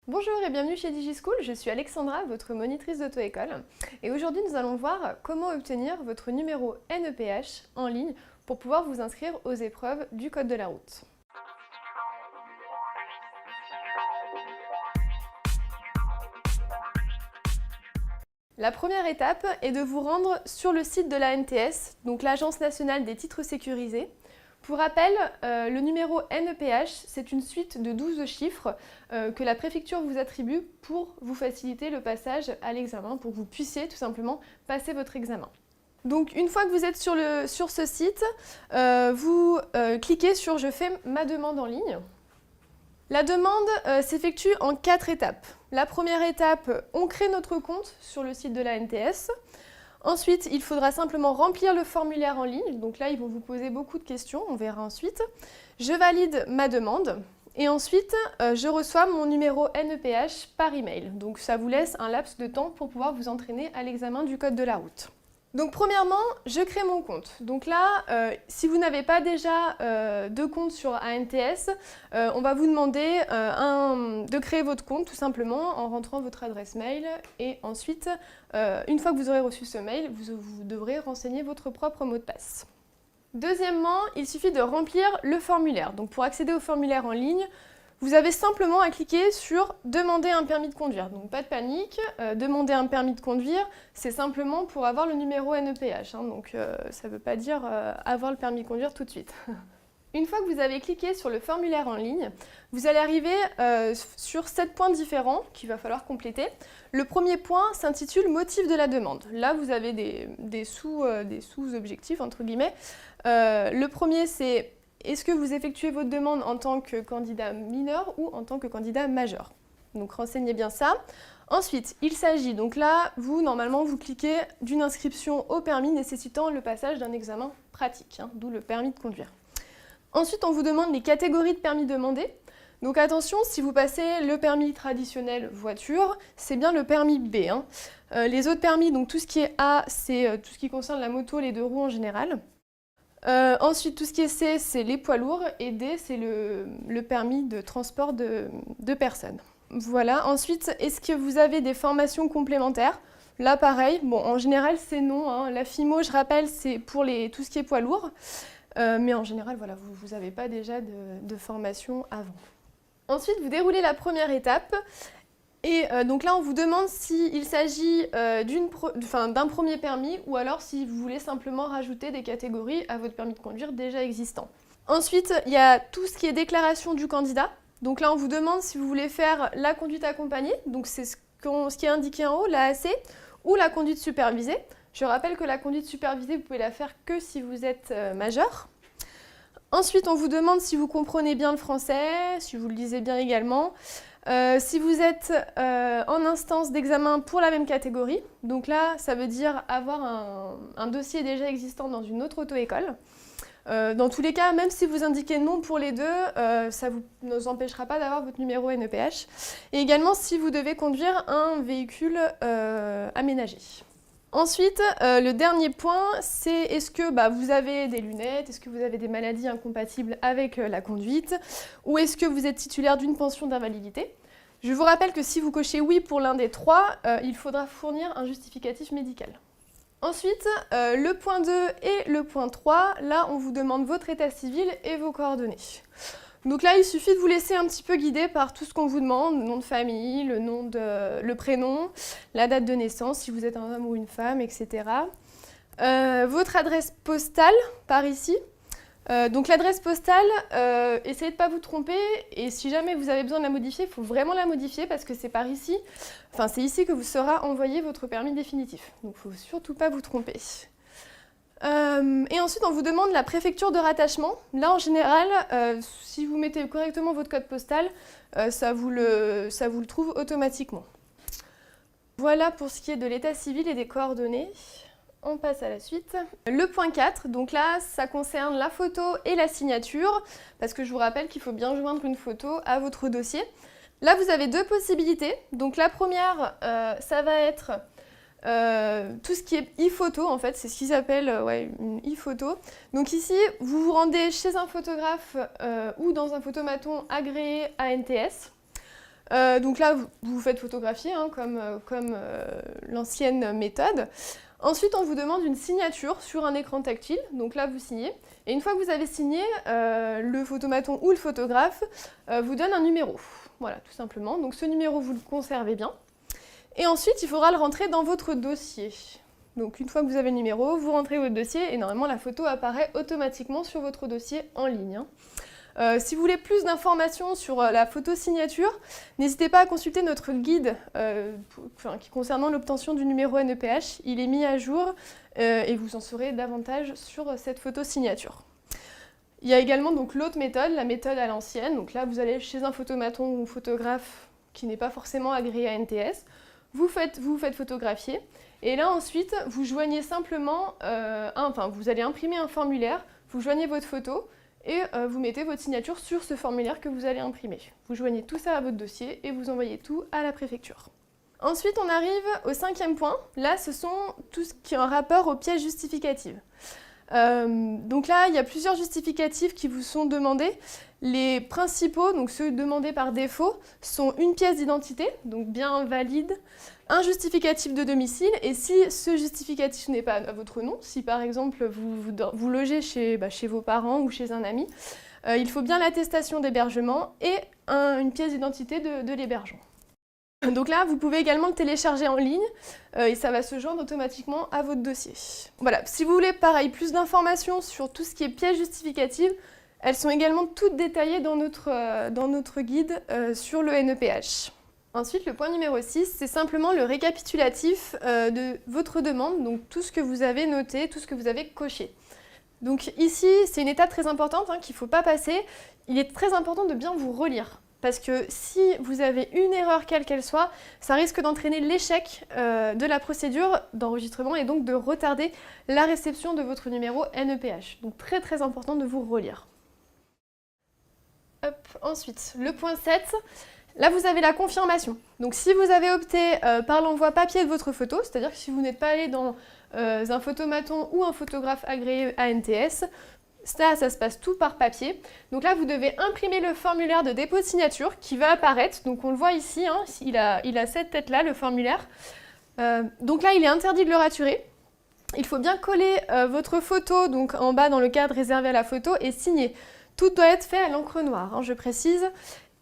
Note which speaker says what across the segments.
Speaker 1: Bonjour et bienvenue chez DigiSchool, je suis Alexandra, votre monitrice d'auto-école. Et aujourd'hui nous allons voir comment obtenir votre numéro NEPH en ligne pour pouvoir vous inscrire aux épreuves du code de la route. La première étape est de vous rendre sur le site de l'ANTS, donc l'Agence nationale des titres sécurisés. Pour rappel, le numéro NEPH, c'est une suite de 12 chiffres que la préfecture vous attribue pour vous faciliter le passage à l'examen, pour que vous puissiez tout simplement passer votre examen. Donc une fois que vous êtes sur ce site, vous cliquez sur « Je fais ma demande en ligne ». La demande s'effectue en 4 étapes. La première étape, on crée notre compte sur le site de l'ANTS. Ensuite, il faudra simplement remplir le formulaire en ligne. Donc là, ils vont vous poser beaucoup de questions, on verra ensuite. Je valide ma demande et ensuite, je reçois mon numéro NEPH par email. Donc ça vous laisse un laps de temps pour pouvoir vous entraîner à l'examen du code de la route. Donc premièrement, je crée mon compte. Donc là, si vous n'avez pas déjà de compte sur ANTS, on va vous demander de créer votre compte tout simplement en rentrant votre adresse mail et ensuite, une fois que vous aurez reçu ce mail, vous devrez renseigner votre propre mot de passe. Deuxièmement, il suffit de remplir le formulaire. Donc pour accéder au formulaire en ligne, vous avez simplement à cliquer sur « Demander un permis de conduire ». Donc pas de panique, demander un permis de conduire, c'est simplement pour avoir le numéro NEPH. Donc ça ne veut pas dire avoir le permis de conduire tout de suite. Une fois que vous avez cliqué sur le formulaire en ligne, vous allez arriver sur 7 points différents qu'il va falloir compléter. Le premier point s'intitule « Motif de la demande ». Là, vous avez des sous-objectifs, entre guillemets. Le premier, c'est est-ce que vous effectuez votre demande en tant que candidat mineur ou en tant que candidat majeur? Donc renseignez bien ça. Ensuite, il s'agit, donc là, normalement, vous cliquez d'une inscription au permis nécessitant le passage d'un examen pratique, d'où le permis de conduire. Ensuite, on vous demande les catégories de permis demandés. Donc attention, si vous passez le permis traditionnel voiture, c'est bien le permis B. Les autres permis, donc tout ce qui est A, c'est tout ce qui concerne la moto, les 2 roues en général. Ensuite, tout ce qui est C, c'est les poids lourds, et D, c'est le permis de transport de personnes. Voilà. Ensuite, est-ce que vous avez des formations complémentaires? Là, pareil. Bon, en général, c'est non. La FIMO, je rappelle, c'est pour tout ce qui est poids lourd. Mais en général, voilà, vous n'avez pas déjà de formation avant. Ensuite, vous déroulez la première étape. Et donc là, on vous demande s'il s'agit d'un premier permis ou alors si vous voulez simplement rajouter des catégories à votre permis de conduire déjà existant. Ensuite, il y a tout ce qui est déclaration du candidat. Donc là, on vous demande si vous voulez faire la conduite accompagnée, donc c'est ce qui est indiqué en haut, la AC, ou la conduite supervisée. Je rappelle que la conduite supervisée, vous pouvez la faire que si vous êtes majeur. Ensuite, on vous demande si vous comprenez bien le français, si vous le lisez bien également. Si vous êtes en instance d'examen pour la même catégorie, donc là, ça veut dire avoir un dossier déjà existant dans une autre auto-école. Dans tous les cas, même si vous indiquez non pour les deux, ça ne vous empêchera pas d'avoir votre numéro NEPH. Et également, si vous devez conduire un véhicule aménagé. Ensuite, le dernier point, c'est est-ce que vous avez des lunettes, est-ce que vous avez des maladies incompatibles avec la conduite, ou est-ce que vous êtes titulaire d'une pension d'invalidité? Je vous rappelle que si vous cochez oui pour l'un des trois, il faudra fournir un justificatif médical. Ensuite, le point 2 et le point 3, là on vous demande votre état civil et vos coordonnées. Donc là, il suffit de vous laisser un petit peu guider par tout ce qu'on vous demande, le nom de famille, le prénom, la date de naissance, si vous êtes un homme ou une femme, etc. Votre adresse postale, par ici. Donc l'adresse postale, essayez de ne pas vous tromper, et si jamais vous avez besoin de la modifier, il faut vraiment la modifier parce que c'est par ici, c'est ici que vous sera envoyé votre permis définitif. Donc il ne faut surtout pas vous tromper. Et ensuite, on vous demande la préfecture de rattachement. Là, en général, si vous mettez correctement votre code postal, ça vous le trouve automatiquement. Voilà pour ce qui est de l'état civil et des coordonnées. On passe à la suite. Le point 4, donc là, ça concerne la photo et la signature, parce que je vous rappelle qu'il faut bien joindre une photo à votre dossier. Là, vous avez 2 possibilités. Donc la première, ça va être tout ce qui est e-photo, en fait, c'est ce qu'ils appellent une e-photo. Donc ici, vous vous rendez chez un photographe ou dans un photomaton agréé ANTS. Donc là, vous faites photographier, hein, comme l'ancienne méthode. Ensuite, on vous demande une signature sur un écran tactile. Donc là, vous signez. Et une fois que vous avez signé, le photomaton ou le photographe vous donne un numéro. Voilà, tout simplement. Donc ce numéro, vous le conservez bien. Et ensuite, il faudra le rentrer dans votre dossier. Donc une fois que vous avez le numéro, vous rentrez votre dossier et normalement la photo apparaît automatiquement sur votre dossier en ligne. Si vous voulez plus d'informations sur la photo signature, n'hésitez pas à consulter notre guide concernant l'obtention du numéro NEPH. Il est mis à jour et vous en saurez davantage sur cette photo signature. Il y a également donc l'autre méthode, la méthode à l'ancienne. Donc là, vous allez chez un photomaton ou photographe qui n'est pas forcément agréé à NTS. Vous vous faites photographier. Et là, ensuite, vous joignez simplement, vous allez imprimer un formulaire, vous joignez votre photo et vous mettez votre signature sur ce formulaire que vous allez imprimer. Vous joignez tout ça à votre dossier et vous envoyez tout à la préfecture. Ensuite, on arrive au 5e point. Là, ce sont tout ce qui est en rapport aux pièces justificatives. Donc là, il y a plusieurs justificatifs qui vous sont demandés. Les principaux, donc ceux demandés par défaut, sont une pièce d'identité, donc bien valide, un justificatif de domicile, et si ce justificatif n'est pas à votre nom, si par exemple vous logez chez vos parents ou chez un ami, il faut bien l'attestation d'hébergement et une pièce d'identité de l'hébergeant. Donc là, vous pouvez également le télécharger en ligne et ça va se joindre automatiquement à votre dossier. Voilà, si vous voulez pareil, plus d'informations sur tout ce qui est pièces justificatives, elles sont également toutes détaillées dans notre guide sur le NEPH. Ensuite, le point numéro 6, c'est simplement le récapitulatif de votre demande, donc tout ce que vous avez noté, tout ce que vous avez coché. Donc ici, c'est une étape très importante qu'il ne faut pas passer. Il est très important de bien vous relire. Parce que si vous avez une erreur quelle qu'elle soit, ça risque d'entraîner l'échec de la procédure d'enregistrement et donc de retarder la réception de votre numéro NEPH. Donc très très important de vous relire. Hop. Ensuite, le point 7, là vous avez la confirmation. Donc si vous avez opté par l'envoi papier de votre photo, c'est-à-dire que si vous n'êtes pas allé dans un photomaton ou un photographe agréé à NTS, ça se passe tout par papier. Donc là, vous devez imprimer le formulaire de dépôt de signature qui va apparaître. Donc on le voit ici, hein, il a cette tête-là, le formulaire. Donc là, il est interdit de le raturer. Il faut bien coller votre photo donc en bas dans le cadre réservé à la photo et signer. Tout doit être fait à l'encre noire, hein, je précise.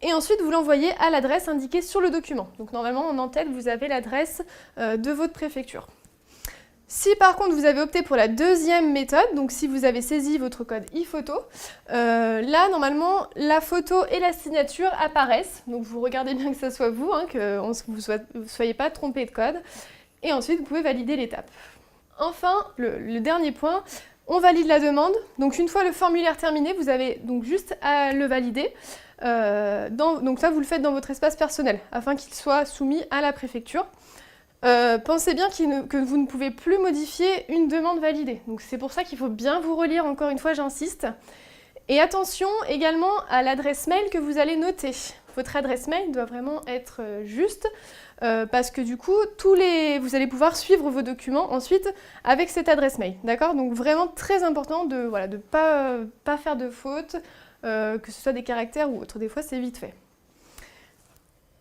Speaker 1: Et ensuite, vous l'envoyez à l'adresse indiquée sur le document. Donc normalement, en en-tête, vous avez l'adresse de votre préfecture. Si par contre vous avez opté pour la deuxième méthode, donc si vous avez saisi votre code e-photo, là normalement la photo et la signature apparaissent, donc vous regardez bien que ce soit vous, hein, que vous ne soyez pas trompé de code, et ensuite vous pouvez valider l'étape. Enfin, le dernier point, on valide la demande, donc une fois le formulaire terminé, vous avez donc juste à le valider, donc ça vous le faites dans votre espace personnel, afin qu'il soit soumis à la préfecture. Pensez bien que vous ne pouvez plus modifier une demande validée. Donc c'est pour ça qu'il faut bien vous relire, encore une fois j'insiste. Et attention également à l'adresse mail que vous allez noter. Votre adresse mail doit vraiment être juste parce que du coup, vous allez pouvoir suivre vos documents ensuite avec cette adresse mail. D'accord? Donc vraiment très important de ne pas faire de fautes, que ce soit des caractères ou autres. Des fois c'est vite fait.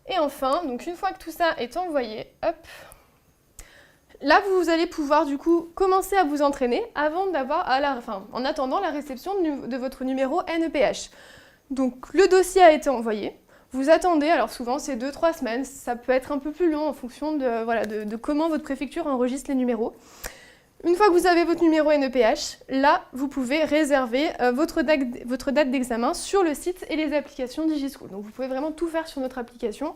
Speaker 1: Et enfin, donc une fois que tout ça est envoyé, hop, là vous allez pouvoir du coup commencer à vous entraîner en attendant la réception de votre numéro NEPH. Donc le dossier a été envoyé, vous attendez, alors souvent c'est 2-3 semaines, ça peut être un peu plus long en fonction de comment votre préfecture enregistre les numéros. Une fois que vous avez votre numéro NEPH, là, vous pouvez réserver votre date d'examen sur le site et les applications DigiSchool. Donc vous pouvez vraiment tout faire sur notre application.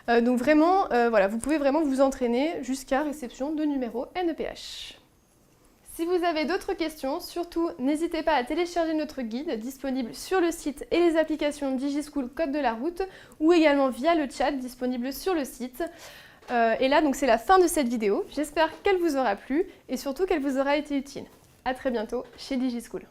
Speaker 1: Donc vraiment, vous pouvez vraiment vous entraîner jusqu'à réception de numéro NEPH. Si vous avez d'autres questions, surtout n'hésitez pas à télécharger notre guide disponible sur le site et les applications DigiSchool Code de la route ou également via le chat disponible sur le site. Et là, donc c'est la fin de cette vidéo. J'espère qu'elle vous aura plu et surtout qu'elle vous aura été utile. À très bientôt chez DigiSchool.